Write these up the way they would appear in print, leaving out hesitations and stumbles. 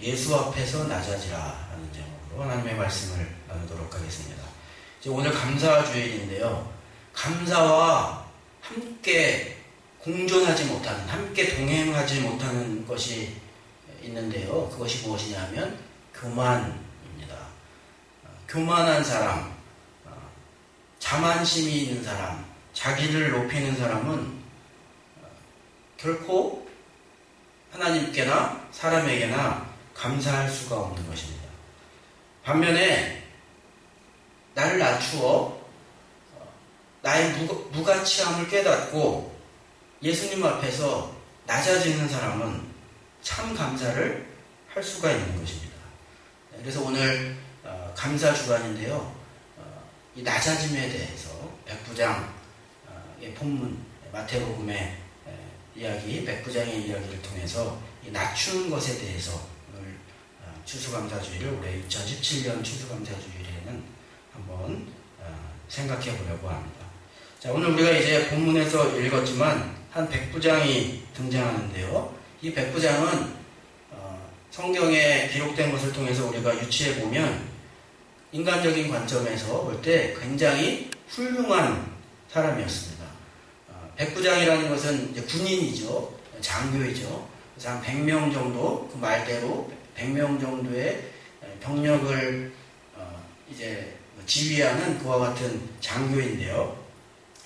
예수 앞에서 낮아지라 하는 제목으로 하나님의 말씀을 나누도록 하겠습니다. 이제 오늘 감사주일인데요. 감사와 함께 공존하지 못하는, 함께 동행하지 못하는 것이 있는데요. 그것이 무엇이냐면 교만입니다. 교만한 사람, 자만심이 있는 사람, 자기를 높이는 사람은 결코 하나님께나 사람에게나 감사할 수가 없는 것입니다. 반면에 나를 낮추어 나의 무가치함을 깨닫고 예수님 앞에서 낮아지는 사람은 참 감사를 할 수가 있는 것입니다. 그래서 오늘 감사 주간인데요. 이 낮아짐에 대해서 백부장의 본문 마태복음의 이야기, 백부장의 이야기를 통해서 이 낮추는 것에 대해서 오늘 추수감사주일을 올해 2017년 추수감사주일에는 한번 생각해 보려고 합니다. 자, 오늘 우리가 이제 본문에서 읽었지만 한 백부장이 등장하는데요. 이 백부장은 성경에 기록된 것을 통해서 우리가 유추해 보면 인간적인 관점에서 볼 때 굉장히 훌륭한 사람이었습니다. 백부장이라는 것은 이제 군인이죠. 장교이죠. 그래서 한 100명 정도, 그 말대로 100명 정도의 병력을 이제 지휘하는 그와 같은 장교인데요.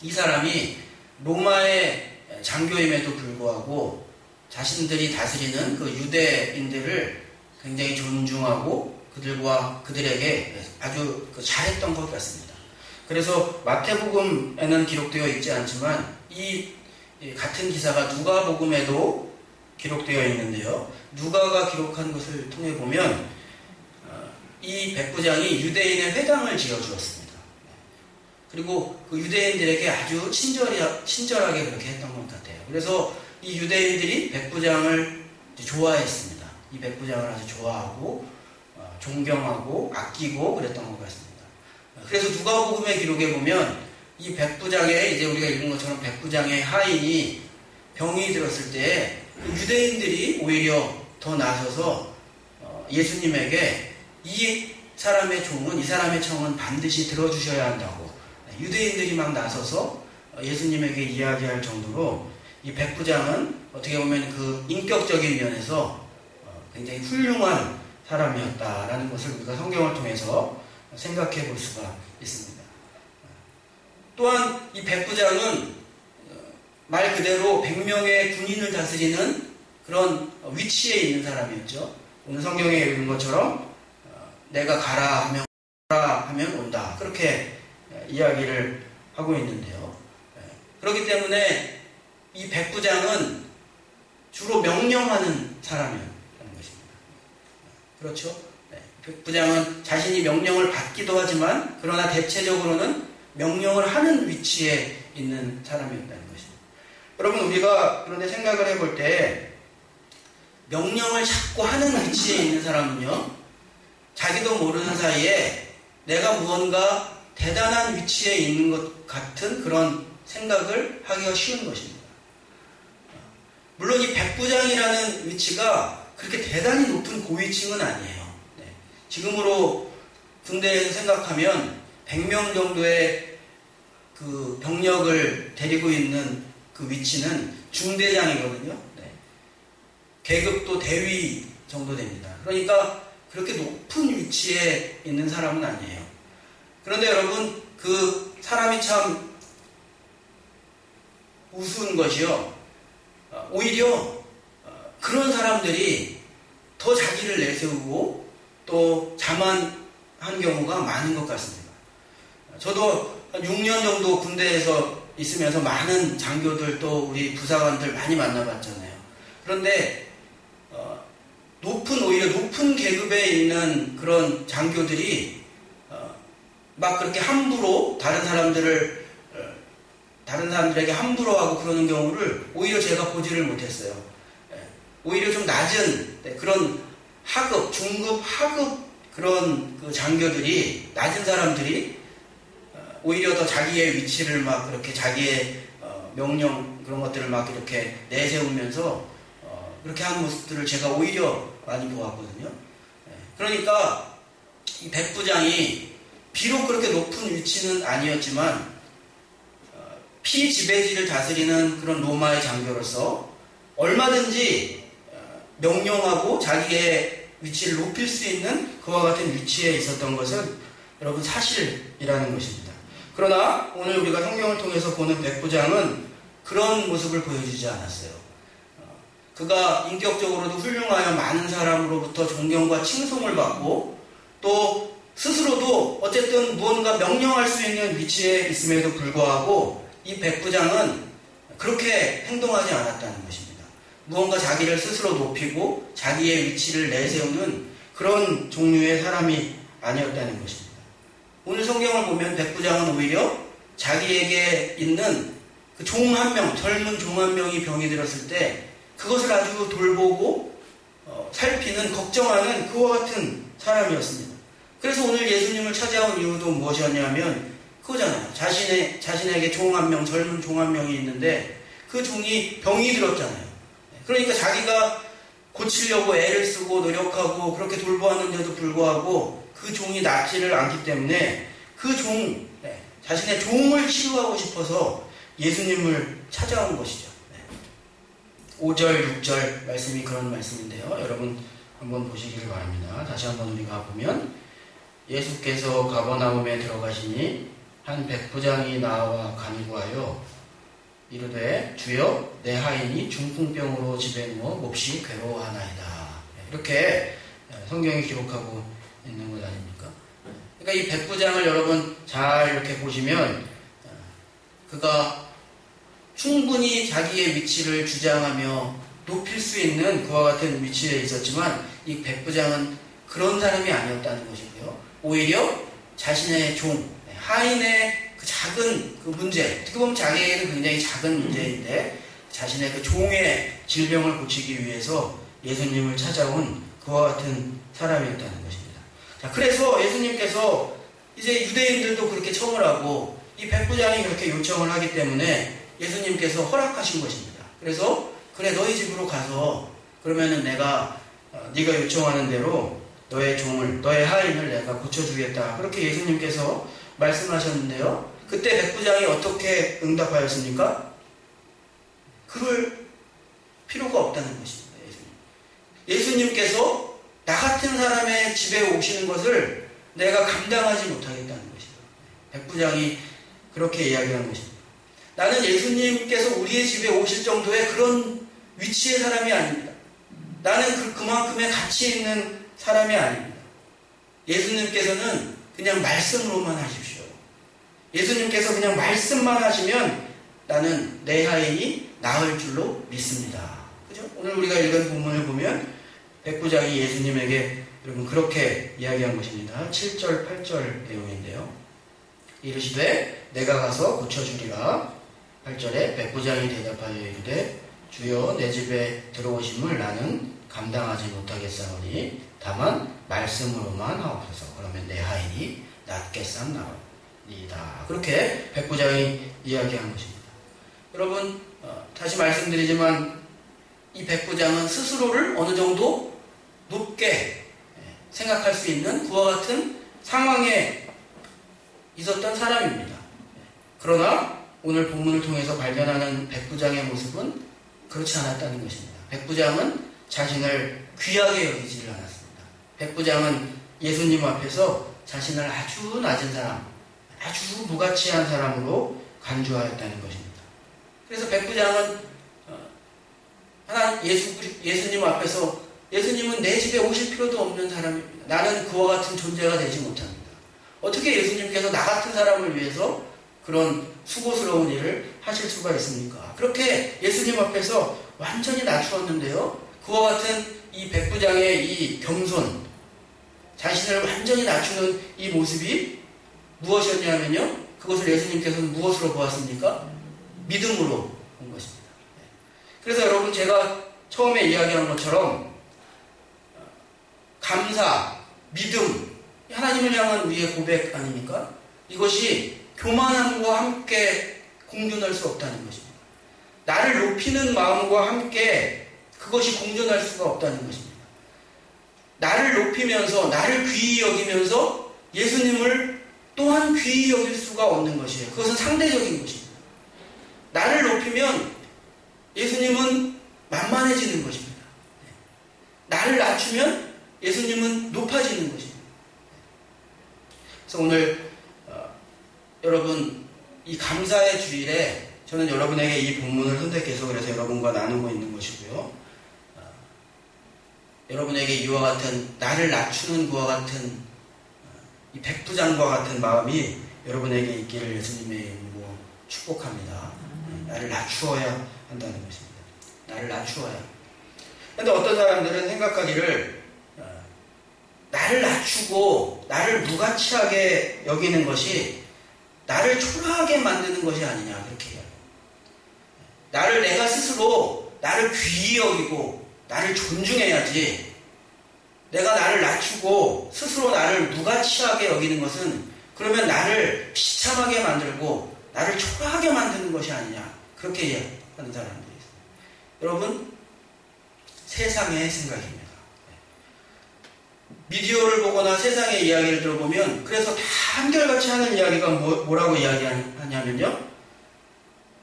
이 사람이 로마의 장교임에도 불구하고 자신들이 다스리는 그 유대인들을 굉장히 존중하고 그들에게 아주 잘했던 것 같습니다. 그래서 마태복음에는 기록되어 있지 않지만 이 같은 기사가 누가복음에도 기록되어 있는데요. 누가가 기록한 것을 통해 보면 이 백부장이 유대인의 회당을 지어주었습니다. 그리고 그 유대인들에게 아주 친절하게 그렇게 했던 것 같아요. 그래서 이 유대인들이 백부장을 좋아했습니다. 이 백부장을 아주 좋아하고 존경하고 아끼고 그랬던 것 같습니다. 그래서 누가복음의 기록에 보면 이 백부장의, 이제 우리가 읽은 것처럼 백부장의 하인이 병이 들었을 때 유대인들이 오히려 더 나서서 예수님에게 이 사람의 청은 반드시 들어주셔야 한다고 유대인들이 막 나서서 예수님에게 이야기할 정도로 이 백부장은 어떻게 보면 그 인격적인 면에서 굉장히 훌륭한 사람이었다라는 것을 우리가 성경을 통해서 생각해 볼 수가 있습니다. 또한 이 백부장은 말 그대로 100명의 군인을 다스리는 그런 위치에 있는 사람이었죠. 오늘 성경에 읽은 것처럼 내가 가라 하면 온다. 그렇게 이야기를 하고 있는데요. 그렇기 때문에 이 백부장은 주로 명령하는 사람이었다는 것입니다. 그렇죠? 백부장은 자신이 명령을 받기도 하지만 그러나 대체적으로는 명령을 하는 위치에 있는 사람이었다는 것입니다. 여러분, 우리가 그런데 생각을 해볼 때 명령을 자꾸 하는 위치에 있는 사람은요, 자기도 모르는 사이에 내가 무언가 대단한 위치에 있는 것 같은 그런 생각을 하기가 쉬운 것입니다. 물론 이 백부장이라는 위치가 그렇게 대단히 높은 고위층은 아니에요. 지금으로 군대에서 생각하면 100명 정도의 그 병력을 데리고 있는 그 위치는 중대장이거든요. 계급도 대위 정도 됩니다. 그러니까 그렇게 높은 위치에 있는 사람은 아니에요. 그런데 여러분, 그 사람이 참 우스운 것이요. 오히려 그런 사람들이 더 자기를 내세우고 또 자만한 경우가 많은 것 같습니다. 저도 한 6년 정도 군대에서 있으면서 많은 장교들 또 우리 부사관들 많이 만나봤잖아요. 그런데 오히려 높은 계급에 있는 그런 장교들이 막 그렇게 함부로 다른 사람들에게 함부로 하고 그러는 경우를 오히려 제가 보지를 못했어요. 오히려 좀 낮은 그런 하급, 중급, 하급 그런 그 장교들이, 낮은 사람들이 오히려 더 자기의 위치를 막 그렇게 자기의 명령 그런 것들을 막 이렇게 내세우면서 그렇게 하는 모습들을 제가 오히려 많이 보았거든요. 그러니까 이 백부장이 비록 그렇게 높은 위치는 아니었지만 피지배지를 다스리는 그런 로마의 장교로서 얼마든지 명령하고 자기의 위치를 높일 수 있는 그와 같은 위치에 있었던 것은 여러분 사실이라는 것입니다. 그러나 오늘 우리가 성경을 통해서 보는 백부장은 그런 모습을 보여주지 않았어요. 그가 인격적으로도 훌륭하여 많은 사람으로부터 존경과 칭송을 받고 또 스스로도 어쨌든 무언가 명령할 수 있는 위치에 있음에도 불구하고 이 백부장은 그렇게 행동하지 않았다는 것입니다. 무언가 자기를 스스로 높이고 자기의 위치를 내세우는 그런 종류의 사람이 아니었다는 것입니다. 오늘 성경을 보면 백부장은 오히려 자기에게 있는 그 종 한 명, 젊은 종 한 명이 병이 들었을 때 그것을 아주 돌보고 살피는, 걱정하는 그와 같은 사람이었습니다. 그래서 오늘 예수님을 찾아온 이유도 무엇이었냐면 그거잖아요. 자신에게 종 한 명, 젊은 종 한 명이 있는데 그 종이 병이 들었잖아요. 그러니까 자기가 고치려고 애를 쓰고 노력하고 그렇게 돌보았는데도 불구하고 그 종이 낫지를 않기 때문에 그 자신의 종을 치유하고 싶어서 예수님을 찾아온 것이죠. 5절, 6절 말씀이 그런 말씀인데요. 여러분 한번 보시기를 바랍니다. 다시 한번 우리가 보면 예수께서 가버나움에 들어가시니 한 백부장이 나와 간구하여 이르되 주여 내 하인이 중풍병으로 집에 누워 몹시 괴로워하나이다. 이렇게 성경이 기록하고 있는 것 아닙니까? 그러니까 이 백부장을 여러분 잘 이렇게 보시면 그가 충분히 자기의 위치를 주장하며 높일 수 있는 그와 같은 위치에 있었지만 이 백부장은 그런 사람이 아니었다는 것이고요. 오히려 자신의 종, 하인의 그 작은 그 문제, 어떻게 보면 자기에게는 굉장히 작은 문제인데 자신의 그 종의 질병을 고치기 위해서 예수님을 찾아온 그와 같은 사람이었다는 것입니다. 자, 그래서 예수님께서 이제 유대인들도 그렇게 청을 하고 이 백부장이 그렇게 요청을 하기 때문에 예수님께서 허락하신 것입니다. 그래서 그래 너희 집으로 가서 그러면은 내가 네가 요청하는 대로 너의 종을, 너의 하인을 내가 고쳐주겠다. 그렇게 예수님께서 말씀하셨는데요. 그때 백부장이 어떻게 응답하였습니까? 그럴 필요가 없다는 것입니다. 예수님께서 나 같은 사람의 집에 오시는 것을 내가 감당하지 못하겠다는 것이죠. 백부장이 그렇게 이야기한 것입니다. 나는 예수님께서 우리의 집에 오실 정도의 그런 위치의 사람이 아닙니다. 나는 그만큼의 가치 있는 사람이 아닙니다. 예수님께서는 그냥 말씀으로만 하십시오. 예수님께서 그냥 말씀만 하시면 나는 내 하인이 나을 줄로 믿습니다. 그죠? 오늘 우리가 읽은 본문을 보면 백부장이 예수님에게 여러분 그렇게 이야기한 것입니다. 7절, 8절 내용인데요. 이르시되 내가 가서 고쳐주리라. 8절에 백부장이 대답하여 이르되 주여 내 집에 들어오심을 나는 감당하지 못하겠사오니 다만 말씀으로만 하옵소서. 그러면 내 하인이 낫겠사옵나이다. 그렇게 백부장이 이야기한 것입니다. 여러분 다시 말씀드리지만 이 백부장은 스스로를 어느 정도 높게 생각할 수 있는 그와 같은 상황에 있었던 사람입니다. 그러나 오늘 본문을 통해서 발견하는 백부장의 모습은 그렇지 않았다는 것입니다. 백부장은 자신을 귀하게 여기지를 않았습니다. 백부장은 예수님 앞에서 자신을 아주 낮은 사람, 아주 무가치한 사람으로 간주하였다는 것입니다. 그래서 백부장은 예수님 앞에서 예수님은 내 집에 오실 필요도 없는 사람입니다. 나는 그와 같은 존재가 되지 못합니다. 어떻게 예수님께서 나 같은 사람을 위해서 그런 수고스러운 일을 하실 수가 있습니까? 그렇게 예수님 앞에서 완전히 낮추었는데요. 그와 같은 이 백부장의 이 겸손, 자신을 완전히 낮추는 이 모습이 무엇이었냐면요. 그것을 예수님께서는 무엇으로 보았습니까? 믿음으로 본 것입니다. 그래서 여러분 제가 처음에 이야기한 것처럼 감사, 믿음, 하나님을 향한 우리의 고백 아닙니까? 이것이 교만함과 함께 공존할 수 없다는 것입니다. 나를 높이는 마음과 함께 그것이 공존할 수가 없다는 것입니다. 나를 높이면서 나를 귀히 여기면서 예수님을 또한 귀히 여길 수가 없는 것이에요. 그것은 상대적인 것입니다. 나를 높이면 예수님은 만만해지는 것입니다. 나를 낮추면 예수님은 높아지는 것입니다. 그래서 오늘 여러분 이 감사의 주일에 저는 여러분에게 이 본문을 선택해서 그래서 여러분과 나누고 있는 것이고요. 여러분에게 이와 같은 나를 낮추는 그와 같은 이 백부장과 같은 마음이 여러분에게 있기를 예수님의 이름으로 축복합니다. 나를 낮추어야 한다는 것입니다. 나를 낮추어야. 그런데 어떤 사람들은 생각하기를 나를 낮추고 나를 무가치하게 여기는 것이 나를 초라하게 만드는 것이 아니냐 그렇게 해요. 나를 내가 스스로 나를 귀히 여기고 나를 존중해야지. 내가 나를 낮추고 스스로 나를 무가치하게 여기는 것은 그러면 나를 비참하게 만들고 나를 초라하게 만드는 것이 아니냐 그렇게 하는 사람들이 있어요. 여러분 세상의 생각입니다. 미디어를 보거나 세상의 이야기를 들어보면 그래서 다 한결같이 하는 이야기가 뭐라고 이야기하냐면요.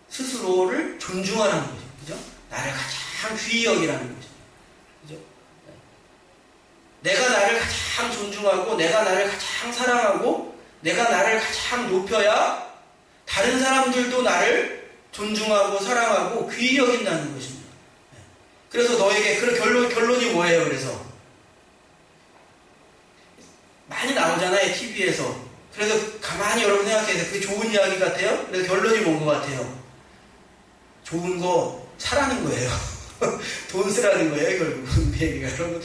스스로를 존중하라는 거죠. 그죠? 나를 가장 귀히 여기라는 거죠. 그죠? 내가 나를 가장 존중하고 내가 나를 가장 사랑하고 내가 나를 가장 높여야 다른 사람들도 나를 존중하고 사랑하고 귀히 여긴다는 것입니다. 그래서 너에게 그런 결론이 뭐예요? 그래서 많이 나오잖아요, TV에서. 그래서 가만히 여러분 생각해서 그게 좋은 이야기 같아요? 그래서 결론이 뭔 것 같아요? 좋은 거 사라는 거예요. 돈 쓰라는 거예요, 결국은. 그 얘기가. 여러분,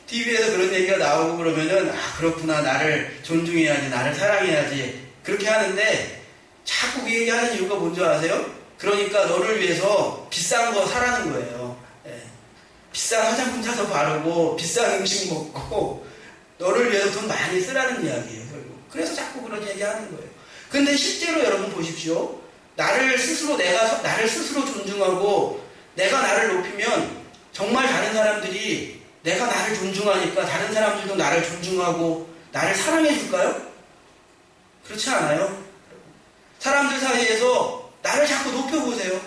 TV에서 그런 얘기가 나오고 그러면은, 아, 그렇구나. 나를 존중해야지, 나를 사랑해야지. 그렇게 하는데, 자꾸 그 얘기 하는 이유가 뭔지 아세요? 그러니까 너를 위해서 비싼 거 사라는 거예요. 비싼 화장품 사서 바르고, 비싼 음식 먹고, 너를 위해서 돈 많이 쓰라는 이야기예요, 결국. 그래서 자꾸 그런 얘기 하는 거예요. 근데 실제로 여러분 보십시오. 나를 스스로 존중하고, 내가 나를 높이면, 정말 다른 사람들이 내가 나를 존중하니까 다른 사람들도 나를 존중하고, 나를 사랑해 줄까요? 그렇지 않아요? 사람들 사이에서 나를 자꾸 높여보세요.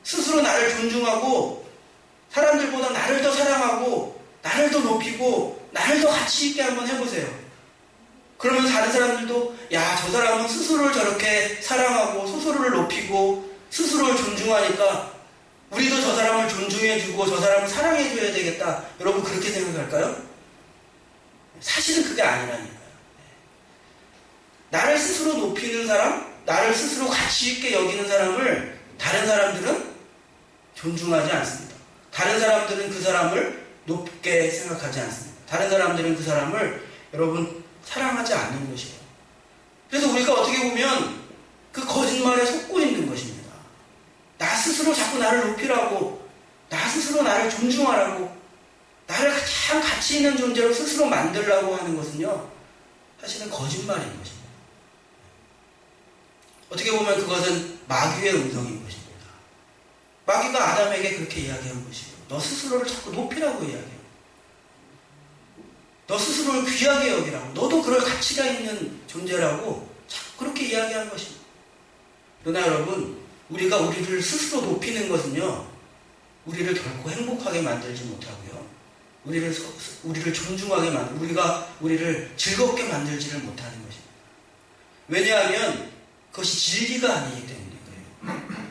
스스로 나를 존중하고, 사람들보다 나를 더 사랑하고, 나를 더 높이고, 나를 더 가치 있게 한번 해보세요. 그러면 다른 사람들도 야, 저 사람은 스스로를 저렇게 사랑하고 스스로를 높이고 스스로를 존중하니까 우리도 저 사람을 존중해주고 저 사람을 사랑해줘야 되겠다. 여러분 그렇게 생각할까요? 사실은 그게 아니라니까요. 나를 스스로 높이는 사람, 나를 스스로 가치 있게 여기는 사람을 다른 사람들은 존중하지 않습니다. 다른 사람들은 그 사람을 높게 생각하지 않습니다. 다른 사람들은 그 사람을 여러분 사랑하지 않는 것이에요. 그래서 우리가 어떻게 보면 그 거짓말에 속고 있는 것입니다. 나 스스로 자꾸 나를 높이라고, 나 스스로 나를 존중하라고, 나를 가장 가치 있는 존재로 스스로 만들라고 하는 것은요, 사실은 거짓말인 것입니다. 어떻게 보면 그것은 마귀의 음성인 것입니다. 마귀가 아담에게 그렇게 이야기한 것이에요. 너 스스로를 자꾸 높이라고 이야기해요. 너 스스로를 귀하게 여기라고, 너도 그럴 가치가 있는 존재라고 자꾸 그렇게 이야기한 것입니다. 그러나 여러분, 우리가 우리를 스스로 높이는 것은요, 우리를 결코 행복하게 만들지 못하고요, 우리를 존중하게 우리를 즐겁게 만들지를 못하는 것입니다. 왜냐하면 그것이 진리가 아니기 때문에 그래요.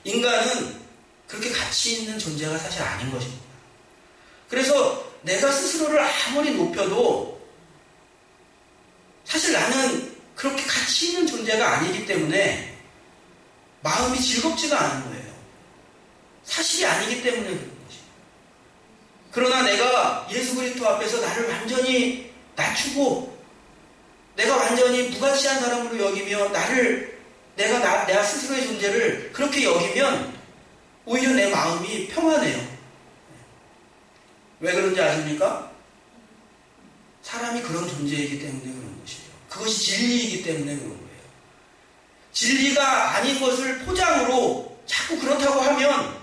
인간은 그렇게 가치 있는 존재가 사실 아닌 것입니다. 그래서 내가 스스로를 아무리 높여도 사실 나는 그렇게 가치 있는 존재가 아니기 때문에 마음이 즐겁지가 않은 거예요. 사실이 아니기 때문에 그런 것이에요. 그러나 내가 예수 그리스도 앞에서 나를 완전히 낮추고 내가 완전히 무가치한 사람으로 여기며 내가 스스로의 존재를 그렇게 여기면 오히려 내 마음이 평안해요. 왜 그런지 아십니까? 사람이 그런 존재이기 때문에 그런 것이에요. 그것이 진리이기 때문에 그런 거예요. 진리가 아닌 것을 포장으로 자꾸 그렇다고 하면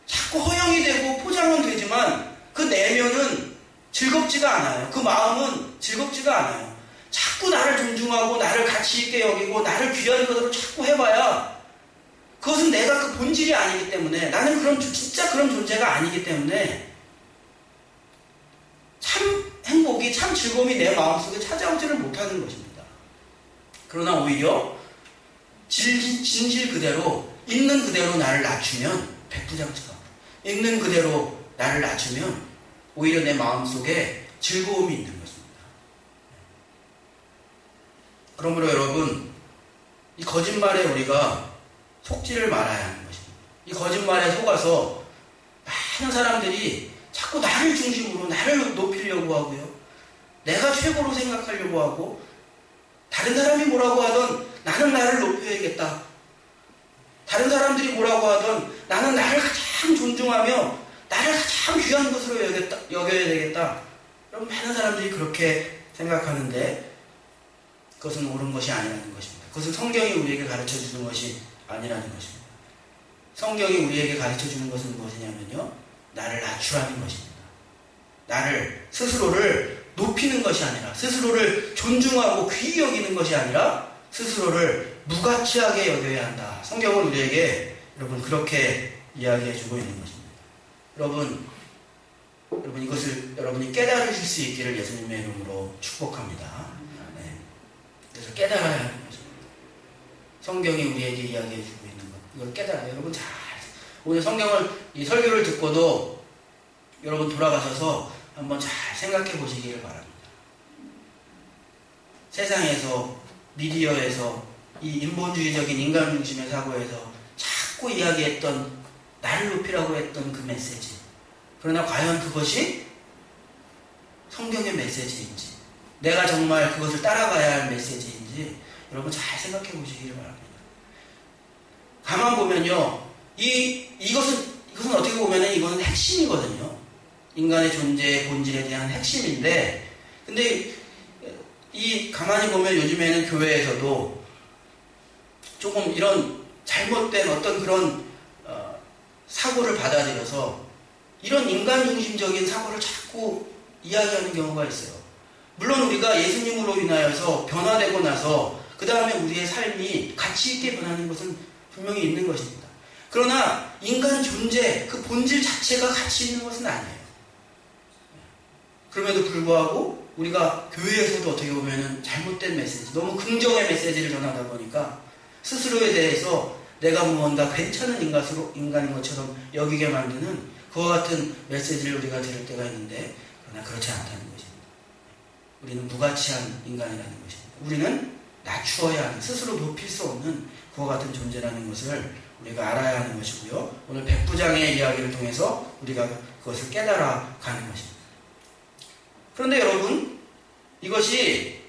자꾸 허용이 되고 포장은 되지만 그 내면은 즐겁지가 않아요. 그 마음은 즐겁지가 않아요. 자꾸 나를 존중하고 나를 가치 있게 여기고 나를 귀한 것으로 자꾸 해봐야 그것은 내가 그 본질이 아니기 때문에 나는 진짜 그런 존재가 아니기 때문에 참 행복이 참 즐거움이 내 마음속에 찾아오지를 못하는 것입니다. 그러나 오히려 진실 그대로 있는 그대로 나를 낮추면 백부장처럼 있는 그대로 나를 낮추면 오히려 내 마음속에 즐거움이 있는 것입니다. 그러므로 여러분 이 거짓말에 우리가 속지를 말아야 하는 것입니다. 이 거짓말에 속아서 많은 사람들이 자꾸 나를 중심으로 나를 높이려고 하고요. 내가 최고로 생각하려고 하고 다른 사람이 뭐라고 하던 나는 나를 높여야겠다. 다른 사람들이 뭐라고 하던 나는 나를 가장 존중하며 나를 가장 귀한 것으로 여겨야 되겠다. 여러분 많은 사람들이 그렇게 생각하는데 그것은 옳은 것이 아니라는 것입니다. 그것은 성경이 우리에게 가르쳐주는 것이 아니라는 것입니다. 성경이 우리에게 가르쳐주는 것은 무엇이냐면요. 나를 낮추라는 것입니다. 나를 스스로를 높이는 것이 아니라 스스로를 존중하고 귀히 여기는 것이 아니라 스스로를 무가치하게 여겨야 한다. 성경은 우리에게 여러분 그렇게 이야기해주고 있는 것입니다. 여러분 이것을 여러분이 깨달으실 수 있기를 예수님의 이름으로 축복합니다. 네. 그래서 깨달아야 하는 것입니다. 성경이 우리에게 이야기해주고 있는 것 이걸 깨달아요. 여러분 잘 오늘 성경을 이 설교를 듣고도 여러분 돌아가셔서 한번 잘 생각해 보시기를 바랍니다. 세상에서 미디어에서 이 인본주의적인 인간 중심의 사고에서 자꾸 이야기했던 나를 높이라고 했던 그 메시지. 그러나 과연 그것이 성경의 메시지인지 내가 정말 그것을 따라가야 할 메시지인지 여러분 잘 생각해 보시기를 바랍니다. 가만 보면요. 이것은 어떻게 보면은 이거는 핵심이거든요. 인간의 존재의 본질에 대한 핵심인데 근데 이 가만히 보면 요즘에는 교회에서도 조금 이런 잘못된 어떤 그런 사고를 받아들여서 이런 인간 중심적인 사고를 자꾸 이야기하는 경우가 있어요. 물론 우리가 예수님으로 인하여서 변화되고 나서 그 다음에 우리의 삶이 가치 있게 변하는 것은 분명히 있는 것입니다. 그러나 인간 존재 그 본질 자체가 가치 있는 것은 아니에요. 그럼에도 불구하고 우리가 교회에서도 어떻게 보면은 잘못된 메시지, 너무 긍정의 메시지를 전하다 보니까 스스로에 대해서 내가 뭔가 괜찮은 인간인 것처럼 여기게 만드는 그와 같은 메시지를 우리가 들을 때가 있는데 그러나 그렇지 않다는 것입니다. 우리는 무가치한 인간이라는 것입니다. 우리는 낮추어야 하는, 스스로 높일 수 없는 그와 같은 존재라는 것을 우리가 알아야 하는 것이고요. 오늘 백부장의 이야기를 통해서 우리가 그것을 깨달아 가는 것입니다. 그런데 여러분, 이것이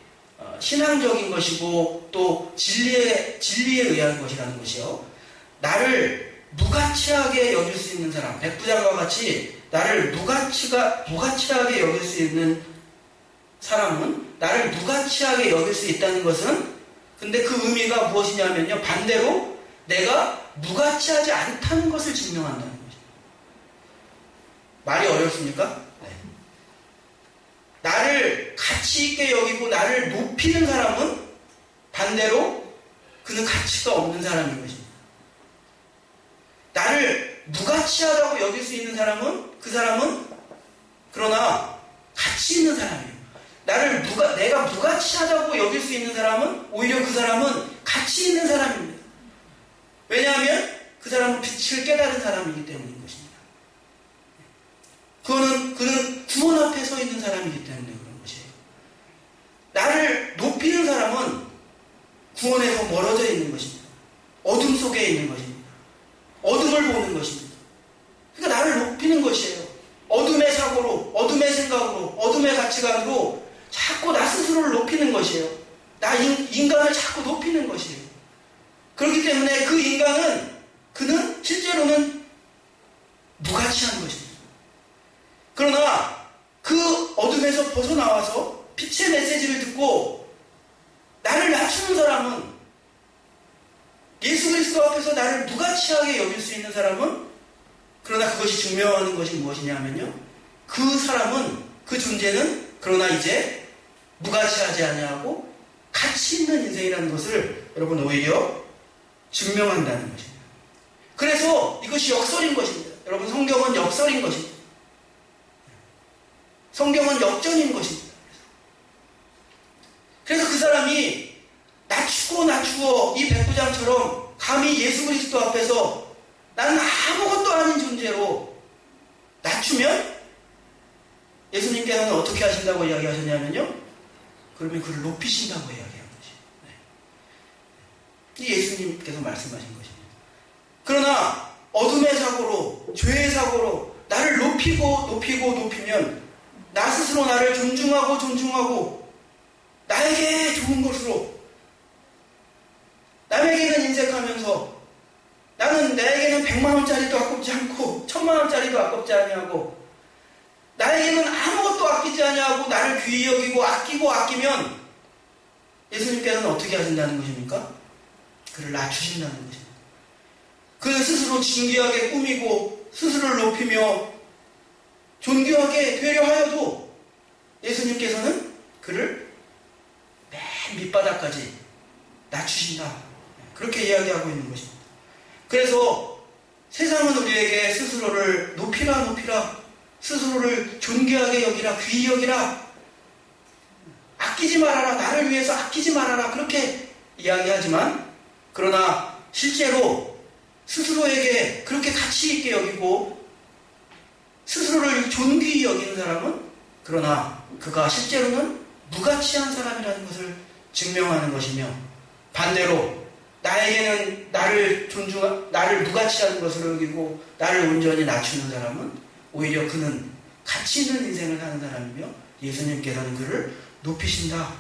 신앙적인 것이고 또 진리에 의한 것이라는 것이요. 나를 무가치하게 여길 수 있는 사람, 백부장과 같이 나를 무가치하게 여길 수 있는 사람은 나를 무가치하게 여길 수 있다는 것은 근데 그 의미가 무엇이냐면요. 반대로 내가 무가치하지 않다는 것을 증명한다는 것입니다. 말이 어렵습니까? 네. 나를 가치 있게 여기고 나를 높이는 사람은 반대로 그는 가치가 없는 사람인 것입니다. 나를 무가치하다고 여길 수 있는 사람은 그 사람은 그러나 가치 있는 사람이에요. 내가 무가치하다고 여길 수 있는 사람은 오히려 그 사람은 가치 있는 사람입니다. 왜냐하면 그 사람은 빛을 깨달은 사람이기 때문인 것입니다. 그는 구원 앞에 서 있는 사람이기 때문에 그런 것이에요. 나를 높이는 사람은 구원에서 멀어져 있는 것입니다. 어둠 속에 있는 것입니다. 어둠을 보는 것입니다. 그러니까 나를 높이는 것이에요. 어둠의 사고로, 어둠의 생각으로, 어둠의 가치관으로 자꾸 나 스스로를 높이는 것이에요. 인간을 자꾸 높이는 것이에요. 그렇기 때문에 그 인간은 그는 실제로는 무가치한 것입니다. 그러나 그 어둠에서 벗어나와서 빛의 메시지를 듣고 나를 낮추는 사람은 예수 그리스도 앞에서 나를 무가치하게 여길 수 있는 사람은 그러나 그것이 증명하는 것이 무엇이냐면요. 그 사람은, 그 존재는 그러나 이제 무가치하지 아니하고 가치 있는 인생이라는 것을 여러분 오히려 증명한다는 것입니다. 그래서 이것이 역설인 것입니다. 여러분 성경은 역설인 것입니다. 성경은 역전인 것입니다. 그래서 그 사람이 낮추어 이 백부장처럼 감히 예수 그리스도 앞에서 나는 아무것도 아닌 존재로 낮추면 예수님께서는 어떻게 하신다고 이야기하셨냐면요. 그러면 그를 높이신다고 이야기한 것이에요. 이 예수님께서 말씀하신 것입니다. 그러나 어둠의 사고로, 죄의 사고로 나를 높이면 나 스스로 나를 존중하고 나에게 좋은 것으로 남에게는 인색하면서 나에게는 100만원짜리도 아깝지 않고 1000만원짜리도 아깝지 아니하고 나에게는 아무것도 아끼지 아니하고 나를 귀히 여기고 아끼면 예수님께서는 어떻게 하신다는 것입니까? 그를 낮추신다는 것입니다. 그 스스로 진귀하게 꾸미고 스스로를 높이며 존귀하게 되려 하여도 예수님께서는 그를 맨 밑바닥까지 낮추신다. 그렇게 이야기하고 있는 것입니다. 그래서 세상은 우리에게 스스로를 높이라 스스로를 존귀하게 여기라 귀히 여기라 아끼지 말아라 나를 위해서 아끼지 말아라 그렇게 이야기하지만 그러나 실제로 스스로에게 그렇게 가치 있게 여기고 스스로를 존귀히 여기는 사람은 그러나 그가 실제로는 무가치한 사람이라는 것을 증명하는 것이며 반대로 나에게는 나를 무가치한 것으로 여기고 나를 온전히 낮추는 사람은 오히려 그는 가치 있는 인생을 사는 사람이며 예수님께서는 그를 높이신다.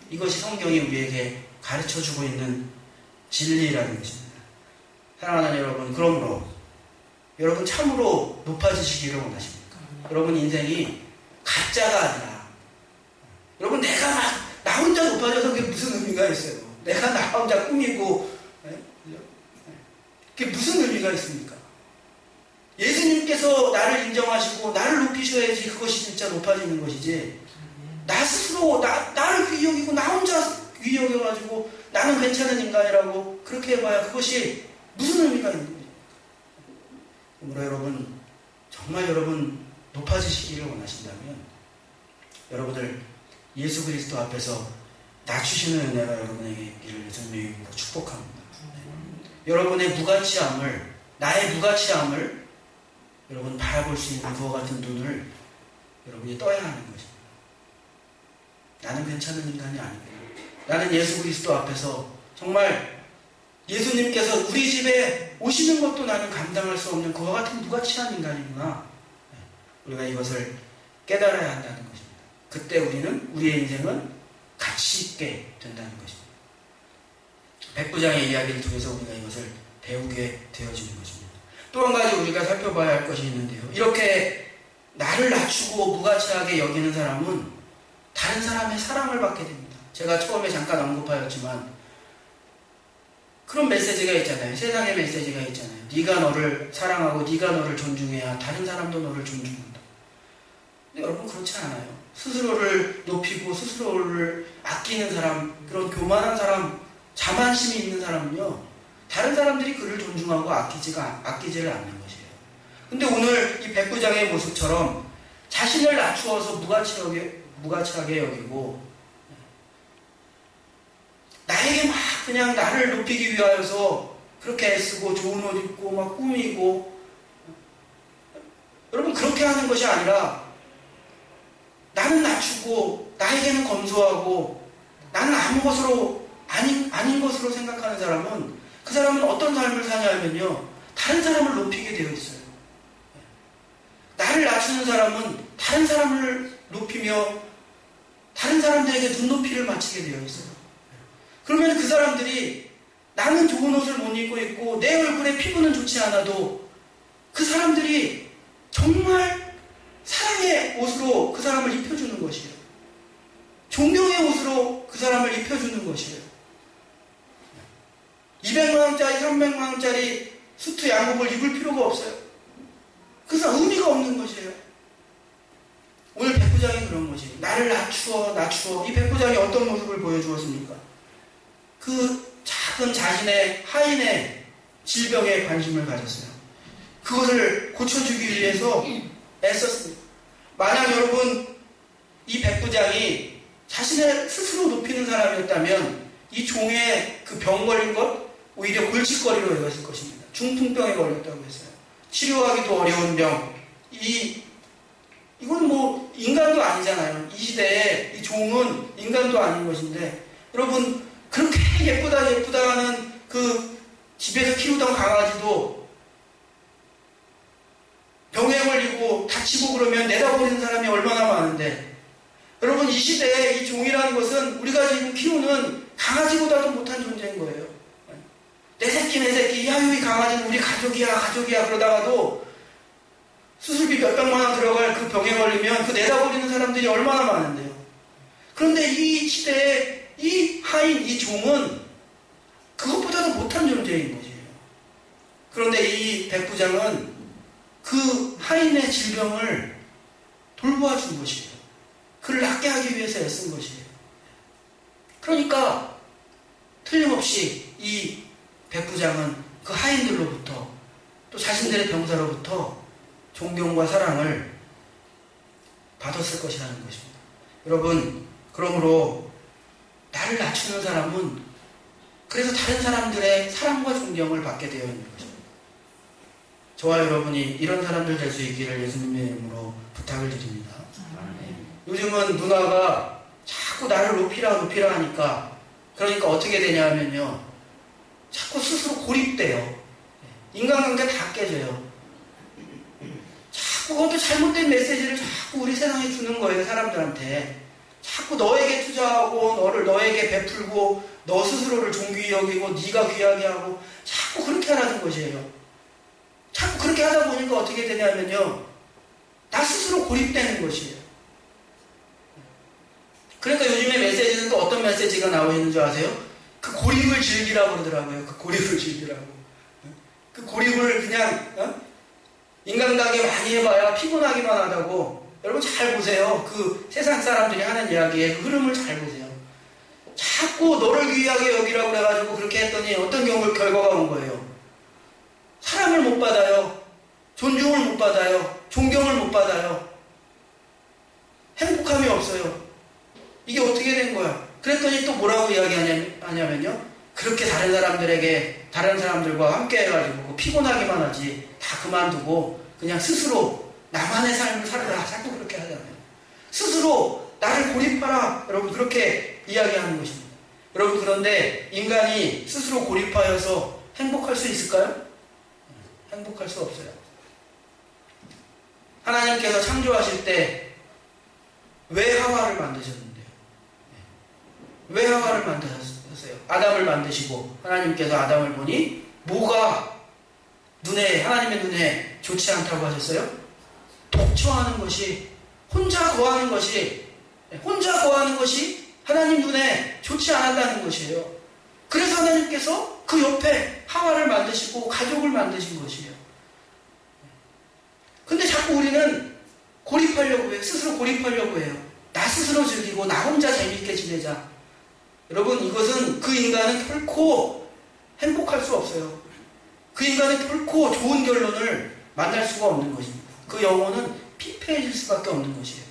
이것이 성경이 우리에게 가르쳐주고 있는 진리라는 것입니다. 사랑하는 여러분, 그러므로 여러분 참으로 높아지시기를 원하십니까? 여러분 인생이 가짜가 아니라 여러분 내가 막 나 혼자 높아져서 그게 무슨 의미가 있어요? 내가 나 혼자 꾸미고 그게 무슨 의미가 있습니까? 예수님께서 나를 인정하시고 나를 높이셔야지 그것이 진짜 높아지는 것이지 나 스스로 나를 귀히 여기고 나 혼자 귀히 여겨가지고 나는 괜찮은 인간이라고 그렇게 해봐야 그것이 무슨 의미가 있는 겁니까? 그러므로 여러분 정말 여러분 높아지시기를 원하신다면 여러분을 예수 그리스도 앞에서 낮추시는 은혜가 여러분에게 있기를 예수님의 이름으로 축복합니다. 여러분의 무가치함을 나의 무가치함을 여러분 바라볼 수 있는 그와 같은 눈을 여러분이 떠야 하는 것입니다. 나는 괜찮은 인간이 아니구나. 나는 예수 그리스도 앞에서 정말 예수님께서 우리 집에 오시는 것도 나는 감당할 수 없는 그와 같은 무가치한 인간이구나. 우리가 이것을 깨달아야 한다는 것입니다. 그때 우리의 인생은 가치 있게 된다는 것입니다. 백부장의 이야기를 통해서 우리가 이것을 배우게 되어지는 것입니다. 또 한 가지 우리가 살펴봐야 할 것이 있는데요. 이렇게 나를 낮추고 무가치하게 여기는 사람은 다른 사람의 사랑을 받게 됩니다. 제가 처음에 잠깐 언급하였지만 그런 메시지가 있잖아요. 세상의 메시지가 있잖아요. 네가 너를 사랑하고 네가 너를 존중해야 다른 사람도 너를 존중한다. 근데 여러분 그렇지 않아요. 스스로를 높이고 스스로를 아끼는 사람, 그런 교만한 사람, 자만심이 있는 사람은요. 다른 사람들이 그를 존중하고 아끼지를 않는 것이에요. 근데 오늘 이 백부장의 모습처럼 자신을 낮추어서 무가치하게 여기고 나에게 막 그냥 나를 높이기 위하여서 그렇게 애쓰고 좋은 옷 입고 막 꾸미고 여러분 그렇게 하는 것이 아니라 나는 낮추고 나에게는 검소하고 나는 아무 것으로 아닌 것으로 생각하는 사람은 그 사람은 어떤 삶을 사냐면요. 다른 사람을 높이게 되어 있어요. 나를 낮추는 사람은 다른 사람을 높이며 다른 사람들에게 눈높이를 맞추게 되어 있어요. 그러면 그 사람들이 나는 좋은 옷을 못 입고 있고 내 얼굴에 피부는 좋지 않아도 그 사람들이 정말 사랑의 옷으로 그 사람을 입혀주는 것이에요. 존경의 옷으로 그 사람을 입혀주는 것이에요. 200만원짜리 300만원짜리 수트 양복을 입을 필요가 없어요. 수가 없는 것이에요. 오늘 백부장이 그런 것이에요. 나를 낮추어. 이 백부장이 어떤 모습을 보여주었습니까? 그 작은 자신의 하인의 질병에 관심을 가졌어요. 그것을 고쳐주기 위해서 애썼습니다. 만약 여러분 이 백부장이 자신을 스스로 높이는 사람이었다면 이 종의 그 병 걸린 것 오히려 골칫거리로 여겼을 것입니다. 중풍병에 걸렸다고 했어요. 치료하기도 어려운 병. 이건 뭐 인간도 아니잖아요. 이 시대에 이 종은 인간도 아닌 것인데, 여러분 그렇게 예쁘다 하는 그 집에서 키우던 강아지도 병에 걸리고 다치고 그러면 내다버리는 사람이 얼마나 많은데, 여러분 이 시대에 이 종이라는 것은 우리가 지금 키우는 강아지보다도 못한 존재인 거예요. 내 새끼 야유 이 강아지는 우리 가족이야 그러다가도 수술비 몇백만 원 들어갈 그 병에 걸리면 그 내다버리는 사람들이 얼마나 많은데요. 그런데 이 시대에 이 하인, 이 종은 그것보다도 못한 존재인 것이에요. 그런데 이 백부장은 그 하인의 질병을 돌보아 준 것이에요. 그를 낫게 하기 위해서 애쓴 것이에요. 그러니까 틀림없이 이 백부장은 그 하인들로부터 또 자신들의 병사로부터 존경과 사랑을 받았을 것이라는 것입니다. 여러분, 그러므로 나를 낮추는 사람은 그래서 다른 사람들의 사랑과 존경을 받게 되어 있는 것입니다. 저와 여러분이 이런 사람들 될 수 있기를 예수님의 이름으로 부탁을 드립니다. 요즘은 문화가 자꾸 나를 높이라 하니까, 그러니까 어떻게 되냐 하면요, 자꾸 스스로 고립돼요. 인간관계 다 깨져요. 자꾸 그것도 잘못된 메시지를 자꾸 우리 세상에 주는 거예요. 사람들한테 자꾸 너에게 투자하고 너에게 베풀고 너 스스로를 존귀히 여기고 네가 귀하게 하고 자꾸 그렇게 하라는 것이에요. 자꾸 그렇게 하다 보니까 어떻게 되냐면요, 나 스스로 고립되는 것이에요. 그러니까 요즘에 메시지는 또 어떤 메시지가 나오시는 줄 아세요? 그 고립을 즐기라고 그러더라고요. 그 고립을 즐기라고. 그 고립을 그냥 인간관계 많이 해봐야 피곤하기만 하다고. 여러분 잘 보세요. 그 세상 사람들이 하는 이야기의 그 흐름을 잘 보세요. 자꾸 너를 귀하게 여기라고 그래가지고 그렇게 했더니 어떤 결과가 온 거예요. 사랑을 못 받아요. 존중을 못 받아요. 존경을 못 받아요. 행복함이 없어요. 이게 어떻게 된 거야? 그랬더니 또 뭐라고 이야기하냐면요, 그렇게 다른 사람들과 함께 해가지고 피곤하기만 하지 다 그만두고 그냥 스스로 나만의 삶을 살아라. 자꾸 그렇게 하잖아요. 스스로 나를 고립하라. 여러분 그렇게 이야기하는 것입니다. 여러분, 그런데 인간이 스스로 고립하여서 행복할 수 있을까요? 행복할 수 없어요. 하나님께서 창조하실 때 왜 하와를 만드셨는데요? 왜 하와를 만드셨어요? 아담을 만드시고 하나님께서 아담을 보니 뭐가 하나님의 눈에 좋지 않다고 하셨어요? 독처하는 것이, 혼자 거하는 것이 하나님 눈에 좋지 않았다는 것이에요. 그래서 하나님께서 그 옆에 하와를 만드시고 가족을 만드신 것이에요. 근데 자꾸 우리는 고립하려고 해요. 스스로 고립하려고 해요. 나 스스로 즐기고 나 혼자 재미있게 지내자. 여러분, 이것은 그 인간은 결코 행복할 수 없어요. 그 인간은 결코 좋은 결론을 만날 수가 없는 것입니다. 그 영혼은 피폐해질 수밖에 없는 것이에요.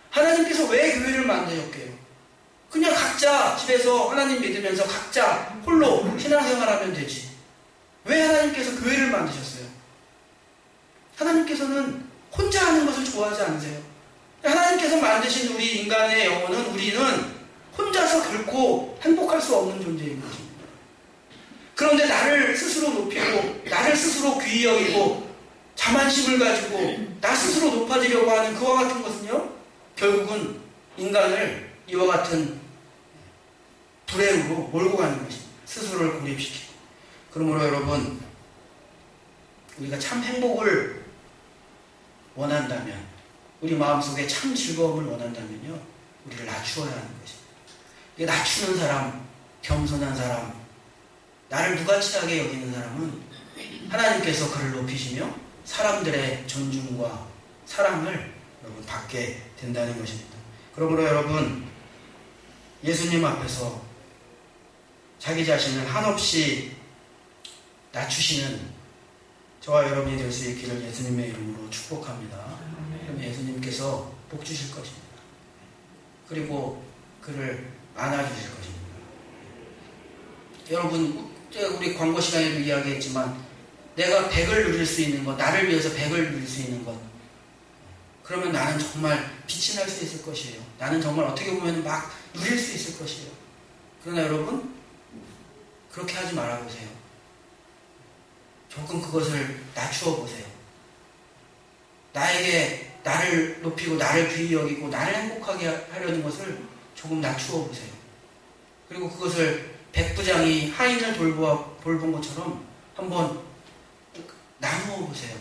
하나님께서 왜 교회를 만드셨게요? 그냥 각자 집에서 하나님 믿으면서 각자 홀로 신앙생활하면 되지. 왜 하나님께서 교회를 만드셨어요? 하나님께서는 혼자 하는 것을 좋아하지 않으세요. 하나님께서 만드신 우리 인간의 영혼은, 우리는 혼자서 결코 행복할 수 없는 존재인 것입니다. 그런데 나를 스스로 높이고 나를 스스로 귀히 여기고 자만심을 가지고 나 스스로 높아지려고 하는 그와 같은 것은요, 결국은 인간을 이와 같은 불행으로 몰고 가는 것입니다. 스스로를 고립시키고. 그러므로 여러분, 우리가 참 행복을 원한다면, 우리 마음속에 참 즐거움을 원한다면요, 우리를 낮추어야 하는 것입니다. 이 낮추는 사람, 겸손한 사람, 나를 무가치하게 여기는 사람은 하나님께서 그를 높이시며 사람들의 존중과 사랑을 여러분 받게 된다는 것입니다. 그러므로 여러분 예수님 앞에서 자기 자신을 한없이 낮추시는 저와 여러분이 될 수 있기를 예수님의 이름으로 축복합니다. 그럼 예수님께서 복 주실 것입니다. 그리고 그를 안아주실 것입니다. 여러분 우리 광고 시간에도 이야기했지만 내가 100을 누릴 수 있는 것, 나를 위해서 100을 누릴 수 있는 것, 그러면 나는 정말 빛이 날 수 있을 것이에요. 나는 정말 어떻게 보면 막 누릴 수 있을 것이에요. 그러나 여러분 그렇게 하지 말아보세요. 조금 그것을 낮추어 보세요. 나에게 나를 높이고 나를 귀히 여기고 나를 행복하게 하려는 것을 조금 낮추어 보세요. 그리고 그것을 백부장이 하인을 돌본 것처럼 한번 나누어 보세요.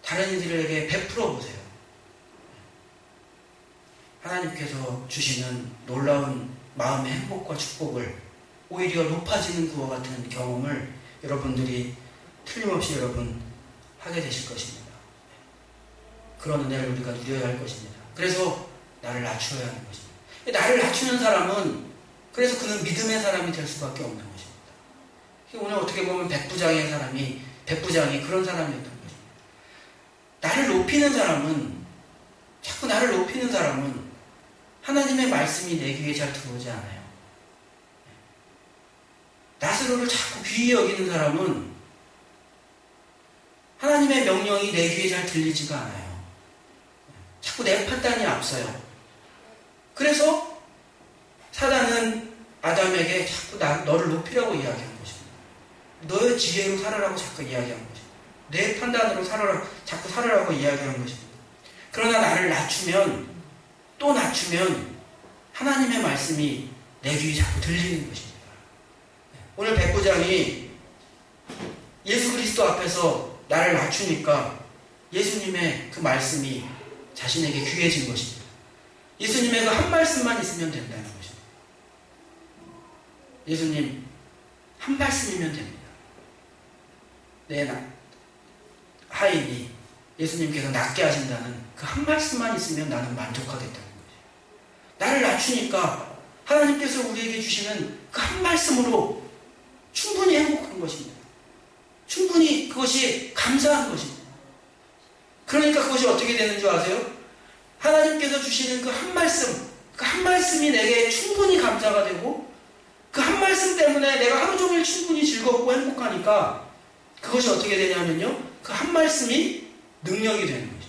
다른 이들에게 베풀어 보세요. 하나님께서 주시는 놀라운 마음의 행복과 축복을 오히려 높아지는 그와 같은 경험을 여러분들이 틀림없이 여러분 하게 되실 것입니다. 그런 은혜를 우리가 누려야 할 것입니다. 그래서 나를 낮추어야 하는 것입니다. 나를 낮추는 사람은 그래서 그는 믿음의 사람이 될 수밖에 없는 것입니다. 오늘 어떻게 보면 백부장이 그런 사람이었던 것입니다. 나를 높이는 사람은 자꾸 나를 높이는 사람은 하나님의 말씀이 내 귀에 잘 들어오지 않아요. 나스로를 자꾸 귀히 여기는 사람은 하나님의 명령이 내 귀에 잘 들리지가 않아요. 자꾸 내 판단이 앞서요. 그래서 사단은 아담에게 자꾸 너를 높이라고 이야기한 것입니다. 너의 지혜로 살아라고 자꾸 이야기한 것입니다. 내 판단으로 자꾸 살아라고 이야기한 것입니다. 그러나 나를 낮추면 또 낮추면 하나님의 말씀이 내 귀에 자꾸 들리는 것입니다. 오늘 백부장이 예수 그리스도 앞에서 나를 낮추니까 예수님의 그 말씀이 자신에게 귀해진 것입니다. 예수님의 그 한 말씀만 있으면 된다는 것입니다. 예수님 한 말씀이면 됩니다. 내 하인이 예수님께서 낫게 하신다는 그 한 말씀만 있으면 나는 만족하겠다는 거예요. 나를 낮추니까 하나님께서 우리에게 주시는 그 한 말씀으로 충분히 행복한 것입니다. 충분히 그것이 감사한 것입니다. 그러니까 그것이 어떻게 되는 줄 아세요? 하나님께서 주시는 그 한 말씀, 그 한 말씀이 내게 충분히 감사가 되고 그 한 말씀 때문에 내가 하루 종일 충분히 즐겁고 행복하니까 그것이 어떻게 되냐면요. 그 한 말씀이 능력이 되는 것입니다.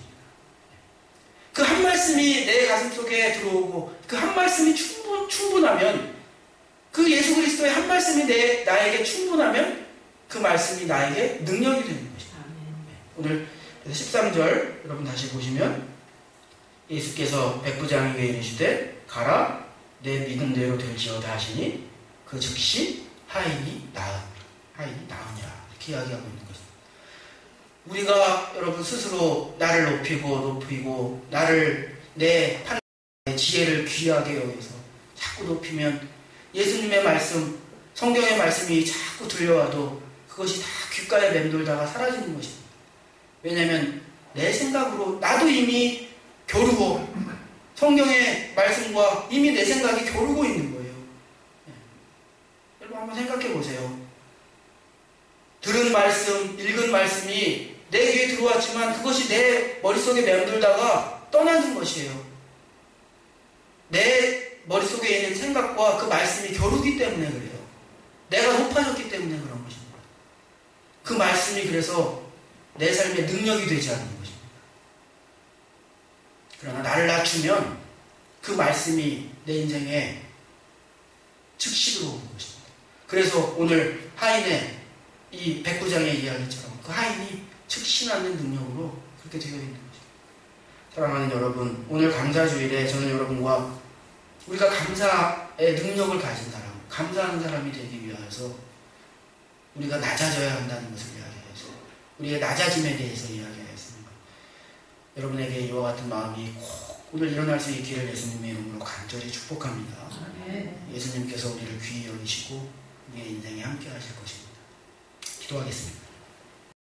그 한 말씀이 내 가슴 속에 들어오고 그 한 말씀이 충분하면 그 예수 그리스도의 한 말씀이 나에게 충분하면 그 말씀이 나에게 능력이 되는 것입니다. 오늘 13절 여러분 다시 보시면 예수께서 백부장에게 이르시되 가라 내 믿음대로 될지어다 하시니 그 즉시 하인이 나으니라 이렇게 이야기하고 있는 것입니다. 우리가 여러분 스스로 나를 높이고 나를 내 지혜를 귀하게 여기서 자꾸 높이면 예수님의 말씀, 성경의 말씀이 자꾸 들려와도 그것이 다 귓가에 맴돌다가 사라지는 것입니다. 왜냐하면 내 생각으로 나도 이미 겨루고 성경의 말씀과 이미 내 생각이 겨루고 있는 거예요. 여러분 한번 생각해 보세요. 들은 말씀, 읽은 말씀이 내 귀에 들어왔지만 그것이 내 머릿속에 맴돌다가 떠나는 것이에요. 내 머릿속에 있는 생각과 그 말씀이 겨루기 때문에 그래요. 내가 높아졌기 때문에 그런 것입니다. 그 말씀이 그래서 내 삶의 능력이 되지 않는 것입니다. 그러나 나를 낮추면 그 말씀이 내 인생에 즉시 들어오는 것입니다. 그래서 오늘 하인의 이 백부장의 이야기처럼 그 하인이 즉시 낳는 능력으로 그렇게 되어 있는 것입니다. 사랑하는 여러분, 오늘 감사주일에 저는 여러분과 우리가 감사의 능력을 가진 사람, 감사하는 사람이 되기 위해서 우리가 낮아져야 한다는 것을 이야기해서 우리의 낮아짐에 대해서 이야기하였습니다. 여러분에게 이와 같은 마음이 꼭 오늘 일어날 수 있기를 예수님의 이름으로 간절히 축복합니다. 예수님께서 우리를 귀히 여기시고 우리의 인생에 함께 하실 것입니다. 기도하겠습니다.